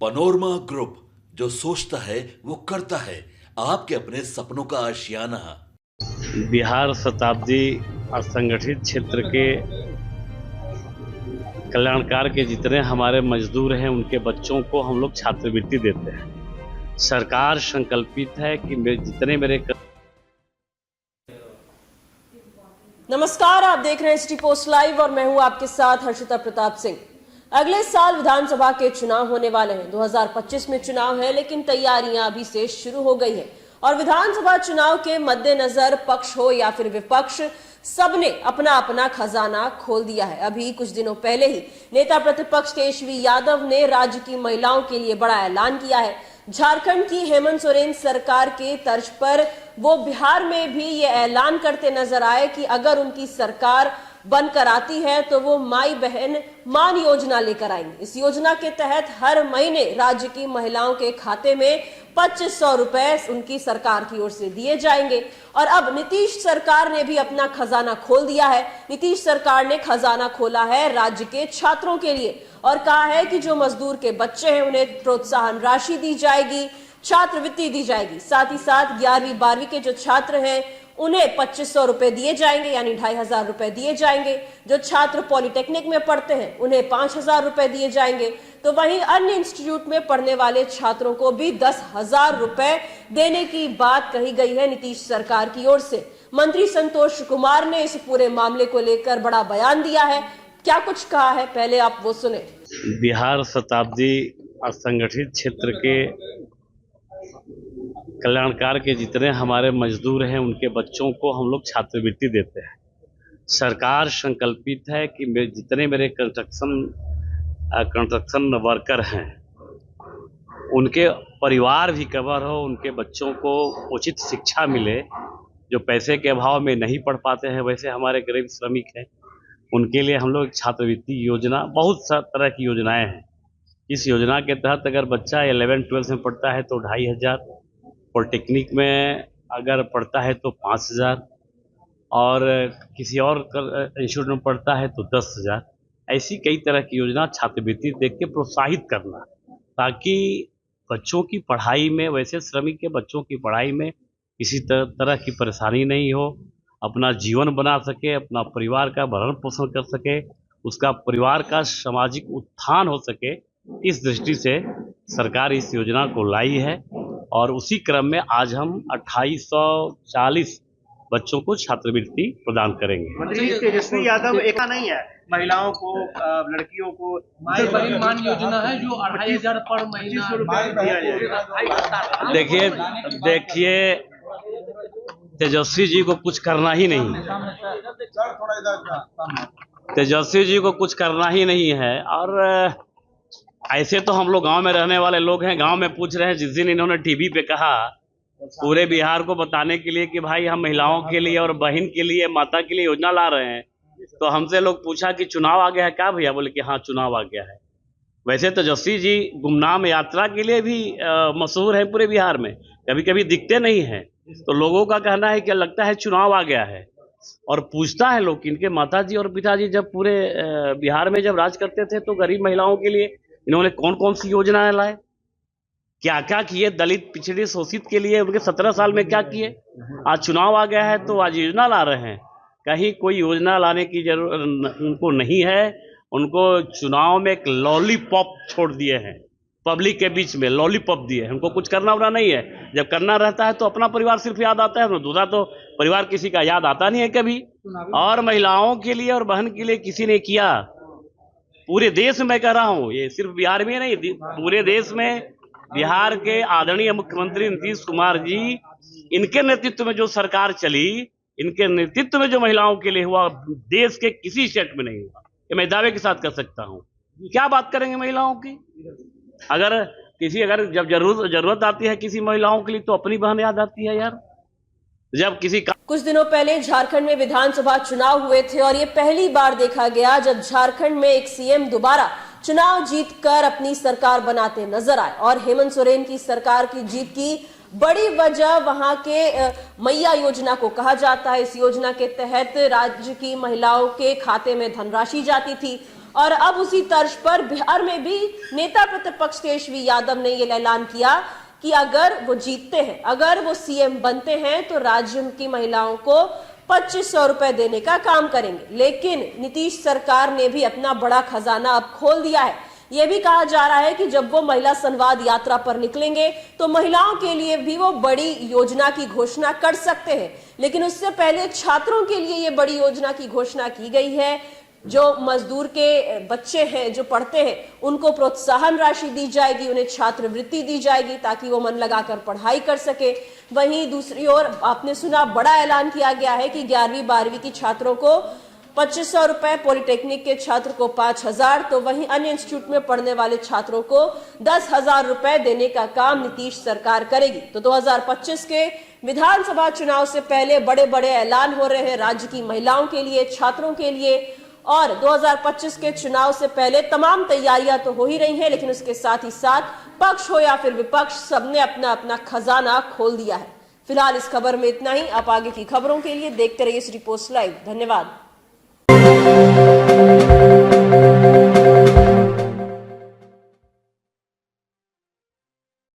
Panorama group, जो सोचता है वो करता है। आपके अपने सपनों का आशियाना। बिहार शताब्दी असंगठित क्षेत्र के कल्याणकार के जितने हमारे मजदूर हैं उनके बच्चों को हम लोग छात्रवृत्ति देते हैं। सरकार संकल्पित है कि जितने मेरे नमस्कार, आप देख रहे हैं सिटी पोस्ट लाइव और मैं हूं आपके साथ हर्षिता प्रताप सिंह। अगले साल विधानसभा के चुनाव होने वाले हैं। 2025 में चुनाव है, लेकिन तैयारियां अभी से शुरू हो गई हैं और विधानसभा चुनाव के मद्देनजर पक्ष हो या फिर विपक्ष, सबने अपना अपना खजाना खोल दिया है। अभी कुछ दिनों पहले ही नेता प्रतिपक्ष तेजस्वी यादव ने राज्य की महिलाओं के लिए बड़ा ऐलान किया है। झारखंड की हेमंत सोरेन सरकार के तर्ज पर वो बिहार में भी ये ऐलान करते नजर आए कि अगर उनकी सरकार बनकर आती है तो वो माई बहन मान योजना लेकर आएंगे। इस योजना के तहत हर महीने राज्य की महिलाओं के खाते में 2500 रुपए उनकी सरकार की ओर से दिए जाएंगे। और अब नीतीश सरकार ने भी अपना खजाना खोल दिया है। नीतीश सरकार ने खजाना खोला है राज्य के छात्रों के लिए और कहा है कि जो मजदूर के बच्चे हैं उन्हें प्रोत्साहन राशि दी जाएगी, छात्रवृत्ति दी जाएगी। साथ ही साथ 11वीं 12वीं के जो छात्र हैं उन्हें 2500 रुपए दिए जाएंगे, यानी 2500 रुपए दिए जाएंगे। जो छात्र पॉलिटेक्निक में पढ़ते हैं उन्हें 5000 रुपए दिए जाएंगे। तो वहीं अन्य इंस्टीट्यूट में पढ़ने वाले छात्रों को भी 10,000 रुपए देने की बात कही गई है नीतीश सरकार की ओर से। मंत्री संतोष कुमार ने इस पूरे मामले को लेकर बड़ा बयान दिया है। क्या कुछ कहा है, पहले आप वो सुने। बिहार शताब्दी असंगठित क्षेत्र के कल्याणकार के जितने हमारे मजदूर हैं उनके बच्चों को हम लोग छात्रवृत्ति देते हैं। सरकार संकल्पित है कि जितने मेरे कंस्ट्रक्शन वर्कर हैं उनके परिवार भी कवर हो, उनके बच्चों को उचित शिक्षा मिले। जो पैसे के अभाव में नहीं पढ़ पाते हैं, वैसे हमारे गरीब श्रमिक हैं, उनके लिए हम लोग छात्रवृत्ति योजना, बहुत तरह की योजनाएं हैं। इस योजना के तहत अगर बच्चा 11-12 में पढ़ता है तो 2500, पॉलिटेक्निक में अगर पढ़ता है तो 5000 और किसी और इंस्टीट्यूट में पढ़ता है तो 10,000। ऐसी कई तरह की योजना छात्रवृत्ति देख के प्रोत्साहित करना, ताकि बच्चों की पढ़ाई में, वैसे श्रमिक के बच्चों की पढ़ाई में किसी तरह की परेशानी नहीं हो, अपना जीवन बना सके, अपना परिवार का भरण पोषण कर सके, उसका परिवार का सामाजिक उत्थान हो सके। इस दृष्टि से सरकार इस योजना को लाई है और उसी क्रम में आज हम 2840 बच्चों को छात्रवृत्ति प्रदान करेंगे। मंत्री तेजस्वी यादव एका नहीं है, महिलाओं को, लड़कियों को माई बहन मान योजना है जो 2500 पर महीना। देखिए तेजस्वी जी को कुछ करना ही नहीं, तेजस्वी जी को कुछ करना ही नहीं है। और ऐसे तो हम लोग गांव में रहने वाले लोग हैं, गांव में पूछ रहे हैं। जिस दिन इन्होंने टीवी पे कहा पूरे बिहार को बताने के लिए कि भाई हम महिलाओं के लिए और बहन के लिए, माता के लिए योजना ला रहे हैं, तो हमसे लोग पूछा कि चुनाव आ गया है क्या भैया? बोले कि हाँ चुनाव आ गया है। वैसे तेजस्वी जी गुमनाम यात्रा के लिए भी मशहूर है पूरे बिहार में, कभी कभी दिखते नहीं हैं। तो लोगों का कहना है कि लगता है चुनाव आ गया है। और पूछता है लोग कि इनके माताजी और पिताजी जब पूरे बिहार में जब राज करते थे तो गरीब महिलाओं के लिए इन्होंने कौन कौन सी योजनाएं लाए, क्या क्या किए, दलित पिछड़े शोषित के लिए उनके 17 साल में क्या किए। आज चुनाव आ गया है तो आज योजना ला रहे हैं। कहीं कोई योजना लाने की जरूरत उनको नहीं है। उनको चुनाव में एक लॉलीपॉप छोड़ दिए हैं, पब्लिक के बीच में लॉलीपॉप दिए हैं। उनको कुछ करना उना नहीं है। जब करना रहता है तो अपना परिवार सिर्फ याद आता है, दूसरा तो परिवार किसी का याद आता नहीं है कभी। और महिलाओं के लिए और बहन के लिए किसी ने किया? पूरे देश में कह रहा हूँ, ये सिर्फ बिहार में नहीं, पूरे देश में बिहार के आदरणीय मुख्यमंत्री नीतीश कुमार जी, इनके नेतृत्व में जो सरकार चली, इनके नेतृत्व में जो महिलाओं के लिए हुआ, देश के किसी स्टेट में नहीं हुआ। ये मैं दावे के साथ कर सकता हूँ। क्या बात करेंगे महिलाओं की? अगर जब जरूरत आती है किसी महिलाओं के लिए तो अपनी बहन याद आती है यार। जब कुछ दिनों पहले झारखंड में विधानसभा चुनाव हुए थे और ये पहली बार देखा गया जब झारखंड में एक सीएम दोबारा चुनाव जीतकर अपनी सरकार बनाते नजर आए। और हेमंत सोरेन की सरकार की जीत की बड़ी वजह वहां के मैया योजना को कहा जाता है। इस योजना के तहत राज्य की महिलाओं के खाते में धनराशि जाती थी और अब उसी तर्ज पर बिहार में भी नेता प्रतिपक्ष तेजस्वी यादव ने यह ऐलान किया कि अगर वो जीतते हैं, अगर वो सीएम बनते हैं तो राज्य की महिलाओं को 2500 रुपए देने का काम करेंगे। लेकिन नीतीश सरकार ने भी अपना बड़ा खजाना अब खोल दिया है। यह भी कहा जा रहा है कि जब वो महिला संवाद यात्रा पर निकलेंगे तो महिलाओं के लिए भी वो बड़ी योजना की घोषणा कर सकते हैं। लेकिन उससे पहले छात्रों के लिए ये बड़ी योजना की घोषणा की गई है। जो मजदूर के बच्चे हैं, जो पढ़ते हैं, उनको प्रोत्साहन राशि दी जाएगी, उन्हें छात्रवृत्ति दी जाएगी ताकि वो मन लगाकर पढ़ाई कर सके। वहीं दूसरी ओर आपने सुना, बड़ा ऐलान किया गया है कि 11वीं 12वीं की छात्रों को 2500 रुपए, पॉलिटेक्निक के छात्र को 5000, तो वहीं अन्य इंस्टीट्यूट में पढ़ने वाले छात्रों को 10,000 रुपए देने का काम नीतीश सरकार करेगी। तो 2025 के विधानसभा चुनाव से पहले बड़े बड़े ऐलान हो रहे हैं राज्य की महिलाओं के लिए, छात्रों के लिए। और 2025 के चुनाव से पहले तमाम तैयारियां तो हो ही रही हैं, लेकिन उसके साथ ही साथ पक्ष हो या फिर विपक्ष, सबने अपना अपना खजाना खोल दिया है। फिलहाल इस खबर में इतना ही। आप आगे की खबरों के लिए देखते रहिए सिटी पोस्ट लाइव। धन्यवाद।